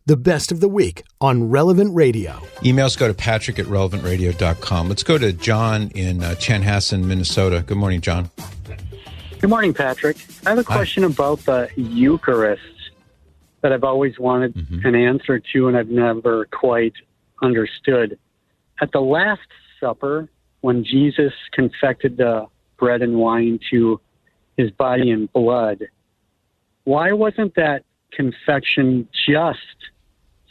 the best of the week on Relevant Radio. Emails go to patrick@relevantradio.com. Let's go to John in Chanhassen, Minnesota. Good morning, John. Good morning, Patrick. I have a question about the Eucharist that I've always wanted an answer to, and I've never quite understood. At the Last Supper, when Jesus confected the bread and wine to his body and blood, why wasn't that confection just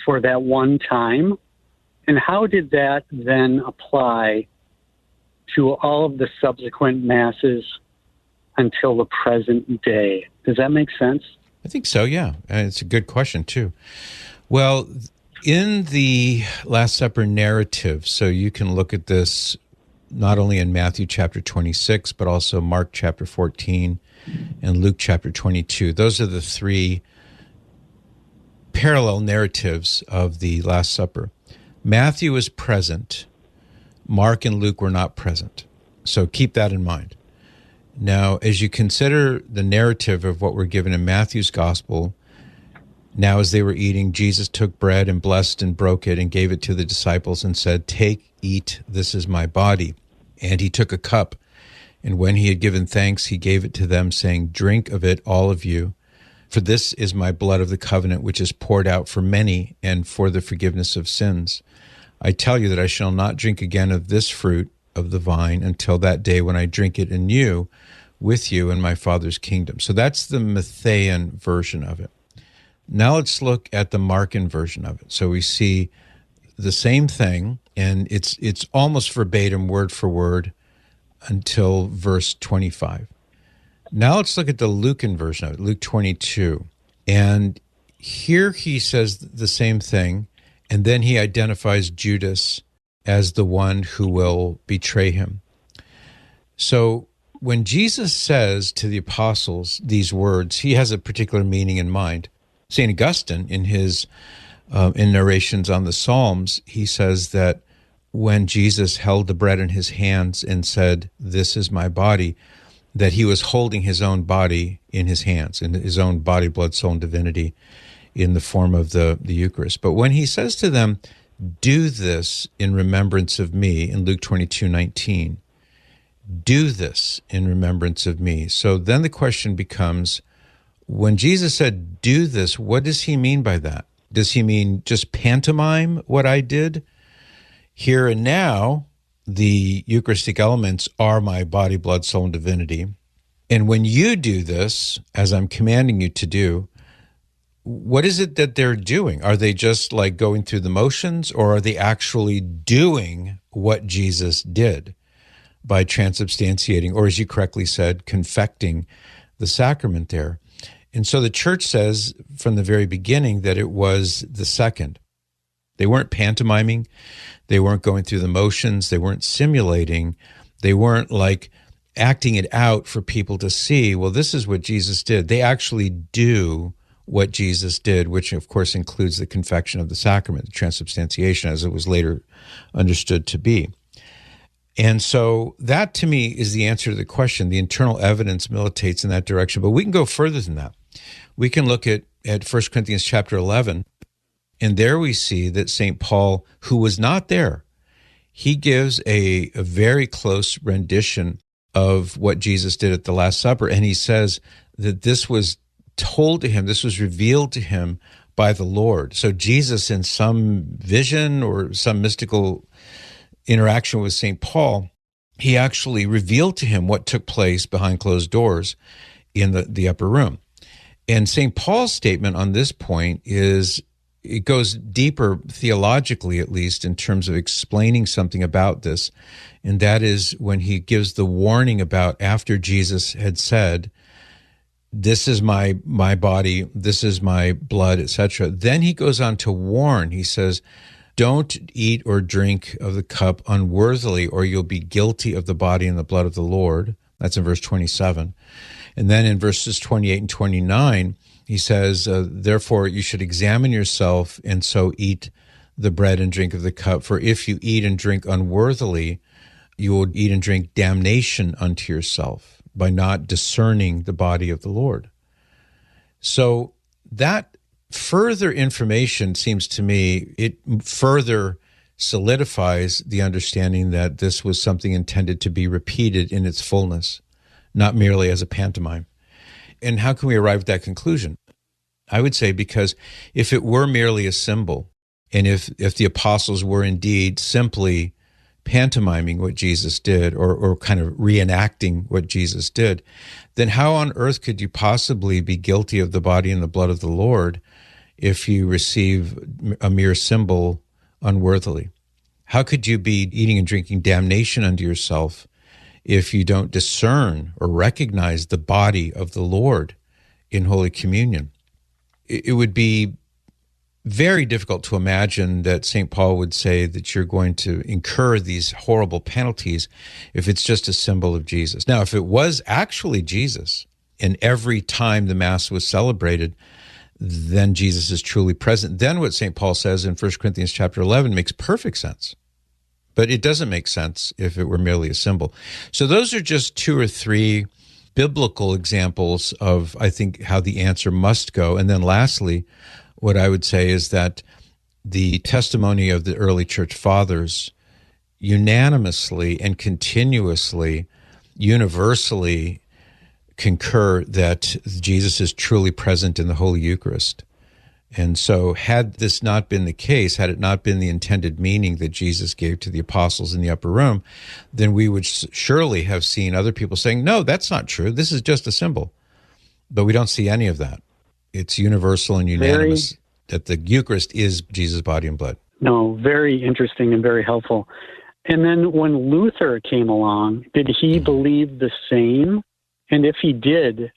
for that one time? And how did that then apply to all of the subsequent masses until the present day? Does that make sense? I think so, yeah. And it's a good question, too. Well, in the Last Supper narrative, so you can look at this not only in Matthew chapter 26, but also Mark chapter 14 and Luke chapter 22. Those are the three parallel narratives of the Last Supper. Matthew is present. Mark and Luke were not present. So keep that in mind. Now, as you consider the narrative of what we're given in Matthew's gospel, now as they were eating, Jesus took bread and blessed and broke it and gave it to the disciples and said, "Take, eat, this is my body." And he took a cup, and when he had given thanks, he gave it to them, saying, "Drink of it, all of you, for this is my blood of the covenant, which is poured out for many and for the forgiveness of sins. I tell you that I shall not drink again of this fruit of the vine until that day when I drink it anew with you in my Father's kingdom." So that's the Matthean version of it. Now let's look at the Markan version of it. So we see the same thing, and it's almost verbatim, word for word, until verse 25. Now let's look at the Lucan version of it, Luke 22. And here he says the same thing, and then he identifies Judas as the one who will betray him. So when Jesus says to the apostles these words, he has a particular meaning in mind. St. Augustine, in his in narrations on the Psalms, he says that when Jesus held the bread in his hands and said, "This is my body," that he was holding his own body in his hands, in his own body, blood, soul, and divinity in the form of the Eucharist. But when he says to them, "Do this in remembrance of me," in Luke 22:19, "Do this in remembrance of me." So then the question becomes, when Jesus said, "Do this," what does he mean by that? Does he mean just pantomime what I did? Here and now, the Eucharistic elements are my body, blood, soul, and divinity. And when you do this, as I'm commanding you to do, what is it that they're doing? Are they just like going through the motions, or are they actually doing what Jesus did by transubstantiating, or as you correctly said, confecting the sacrament there? And so the church says from the very beginning that it was the second. They weren't pantomiming. They weren't going through the motions. They weren't simulating. They weren't like acting it out for people to see, well, this is what Jesus did. They actually do what Jesus did, which of course includes the confection of the sacrament, the transubstantiation, as it was later understood to be. And so that, to me, is the answer to the question. The internal evidence militates in that direction. But we can go further than that. We can look at 1 Corinthians chapter 11, and there we see that St. Paul, who was not there, he gives a very close rendition of what Jesus did at the Last Supper, and he says that this was told to him, this was revealed to him by the Lord. So Jesus, in some vision or some mystical interaction with St. Paul, he actually revealed to him what took place behind closed doors in the upper room. And St. Paul's statement on this point is, it goes deeper theologically, at least, in terms of explaining something about this. And that is when he gives the warning about after Jesus had said, "This is my body, this is my blood," etc. Then he goes on to warn. He says, "Don't eat or drink of the cup unworthily, or you'll be guilty of the body and the blood of the Lord." That's in verse 27. And then in verses 28 and 29, he says, "Therefore you should examine yourself, and so eat the bread and drink of the cup. For if you eat and drink unworthily, you will eat and drink damnation unto yourself by not discerning the body of the Lord." So that further information seems to me, it further solidifies the understanding that this was something intended to be repeated in its fullness, not merely as a pantomime. And how can we arrive at that conclusion? I would say because if it were merely a symbol, and if the apostles were indeed simply pantomiming what Jesus did, or kind of reenacting what Jesus did, then how on earth could you possibly be guilty of the body and the blood of the Lord if you receive a mere symbol unworthily? How could you be eating and drinking damnation unto yourself if you don't discern or recognize the body of the Lord in Holy Communion? It would be very difficult to imagine that St. Paul would say that you're going to incur these horrible penalties if it's just a symbol of Jesus. Now, if it was actually Jesus, and every time the Mass was celebrated, then Jesus is truly present. Then what St. Paul says in 1 Corinthians chapter 11 makes perfect sense. But it doesn't make sense if it were merely a symbol. So those are just two or three biblical examples of, I think, how the answer must go. And then lastly, what I would say is that the testimony of the early church fathers unanimously and continuously, universally concur that Jesus is truly present in the Holy Eucharist. And so had this not been the case, had it not been the intended meaning that Jesus gave to the apostles in the upper room, then we would surely have seen other people saying, no, that's not true. This is just a symbol. But we don't see any of that. It's universal and unanimous that the Eucharist is Jesus' body and blood. No, very interesting and very helpful. And then when Luther came along, did he believe the same? And if he did,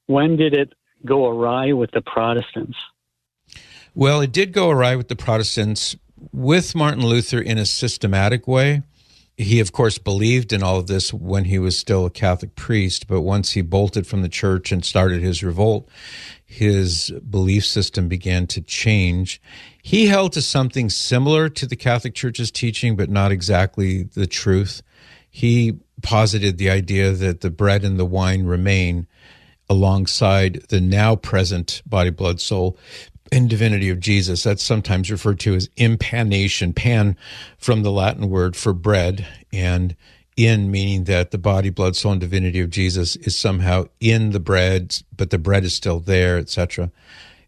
when did it go awry with the Protestants? Well, it did go awry with the Protestants with Martin Luther in a systematic way. He, of course, believed in all of this when he was still a Catholic priest, but once he bolted from the church and started his revolt, his belief system began to change. He held to something similar to the Catholic Church's teaching, but not exactly the truth. He posited the idea that the bread and the wine remain alongside the now present body, blood, soul, and divinity of Jesus. That's sometimes referred to as impanation, pan from the Latin word for bread, and in meaning that the body, blood, soul, and divinity of Jesus is somehow in the bread, but the bread is still there, etc.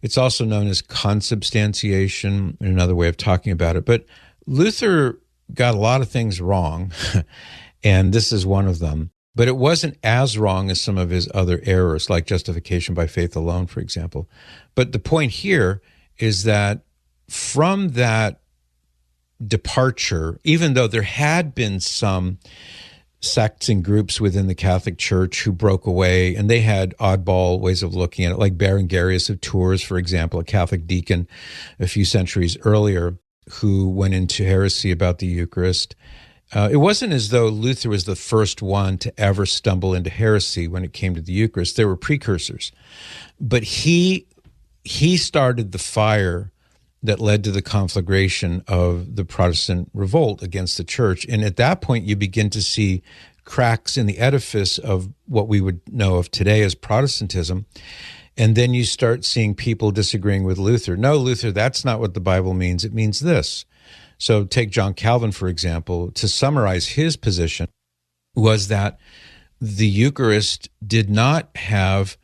It's also known as consubstantiation, another way of talking about it. But Luther got a lot of things wrong, and this is one of them. But it wasn't as wrong as some of his other errors, like justification by faith alone, for example. But the point here is that from that departure, even though there had been some sects and groups within the Catholic Church who broke away, and they had oddball ways of looking at it, like Berengarius of Tours, for example, a Catholic deacon a few centuries earlier, who went into heresy about the Eucharist. It wasn't as though Luther was the first one to ever stumble into heresy when it came to the Eucharist. There were precursors. But he started the fire that led to the conflagration of the Protestant revolt against the church. And at that point, you begin to see cracks in the edifice of what we would know of today as Protestantism. And then you start seeing people disagreeing with Luther. No, Luther, that's not what the Bible means. It means this. So take John Calvin, for example. To summarize his position was that the Eucharist did not have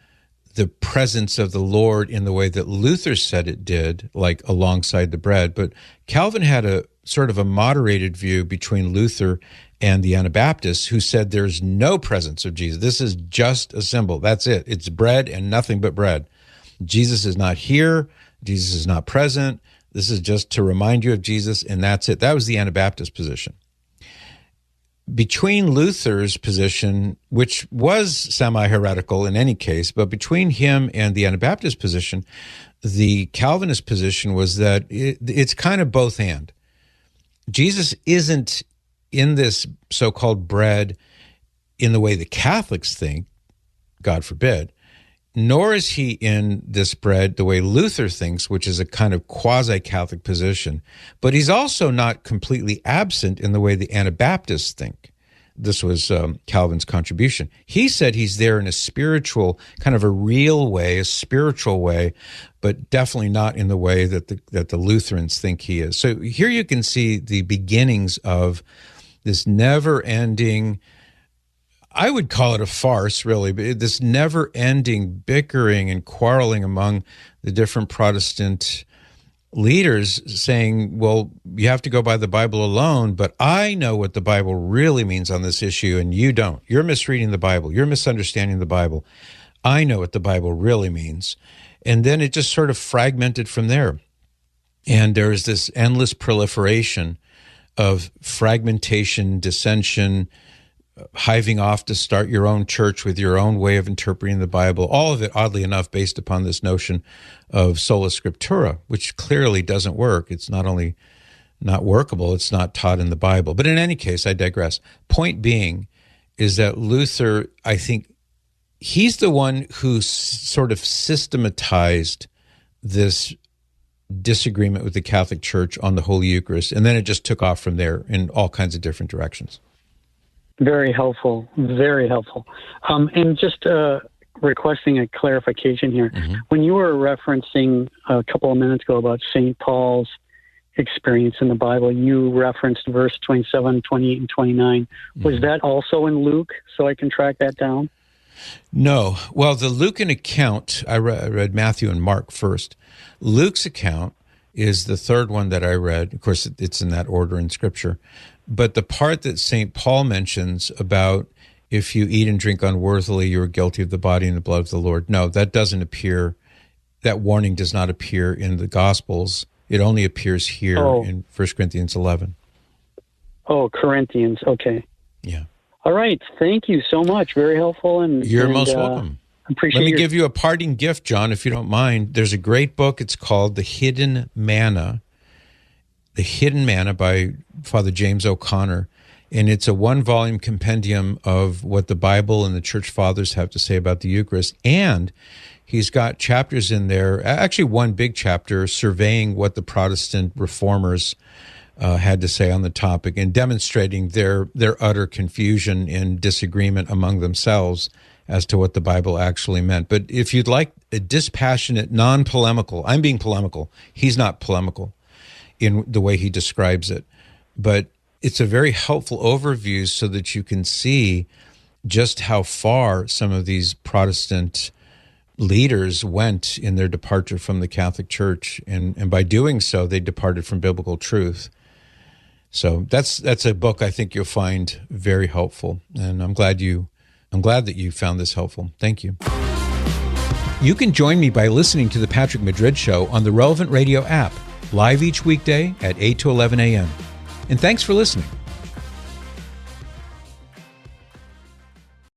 the presence of the Lord in the way that Luther said it did, like alongside the bread. But Calvin had a sort of a moderated view between Luther and the Anabaptists, who said there's no presence of Jesus. This is just a symbol. That's it. It's bread and nothing but bread. Jesus is not here. Jesus is not present. This is just to remind you of Jesus, and that's it. That was the Anabaptist position. Between Luther's position, which was semi-heretical in any case, but between him and the Anabaptist position, the Calvinist position was that it's kind of both and. Jesus isn't in this so-called bread in the way the Catholics think, God forbid, nor is he in this bread the way Luther thinks, which is a kind of quasi-Catholic position. But he's also not completely absent in the way the Anabaptists think. this was Calvin's contribution. He said he's there in a spiritual, kind of a real way, a spiritual way, but definitely not in the way that the Lutherans think he is. So here you can see the beginnings of this never-ending, I would call it a farce, really, but this never-ending bickering and quarreling among the different Protestant leaders saying, well, you have to go by the Bible alone, but I know what the Bible really means on this issue, and you don't. You're misreading the Bible. You're misunderstanding the Bible. I know what the Bible really means. And then it just sort of fragmented from there. And there is this endless proliferation of fragmentation, dissension, hiving off to start your own church with your own way of interpreting the Bible, all of it, oddly enough, based upon this notion of sola scriptura, which clearly doesn't work. It's not only not workable, it's not taught in the Bible. But in any case, I digress. Point being is that Luther, I think, he's the one who sort of systematized this disagreement with the Catholic Church on the Holy Eucharist, and then it just took off from there in all kinds of different directions. Very helpful, very helpful. And just requesting a clarification here. Mm-hmm. When you were referencing a couple of minutes ago about St. Paul's experience in the Bible, you referenced verse 27, 28, and 29. Mm-hmm. Was that also in Luke, so I can track that down? No. Well, the Lucan account, I read Matthew and Mark first. Luke's account is the third one that I read. Of course, it's in that order in Scripture. But the part that St. Paul mentions about if you eat and drink unworthily, you're guilty of the body and the blood of the Lord. No, that doesn't appear, that warning does not appear in the Gospels. It only appears here in 1 Corinthians 11. Oh, Corinthians, okay. Yeah. All right, thank you so much. Very helpful. And you're most welcome. Let me give you a parting gift, John, if you don't mind. There's a great book. It's called The Hidden Manna. The Hidden Manna by Father James O'Connor. And it's a one-volume compendium of what the Bible and the Church Fathers have to say about the Eucharist. And he's got chapters in there, actually one big chapter, surveying what the Protestant reformers had to say on the topic and demonstrating their utter confusion and disagreement among themselves as to what the Bible actually meant. But if you'd like a dispassionate, non-polemical, I'm being polemical, he's not polemical in the way he describes it, but it's a very helpful overview so that you can see just how far some of these Protestant leaders went in their departure from the Catholic Church, and by doing so, they departed from biblical truth. So that's a book I think you'll find very helpful, and I'm glad that you found this helpful. Thank you. You can join me by listening to the Patrick Madrid Show on the Relevant Radio app, live each weekday at 8 to 11 a.m. And thanks for listening.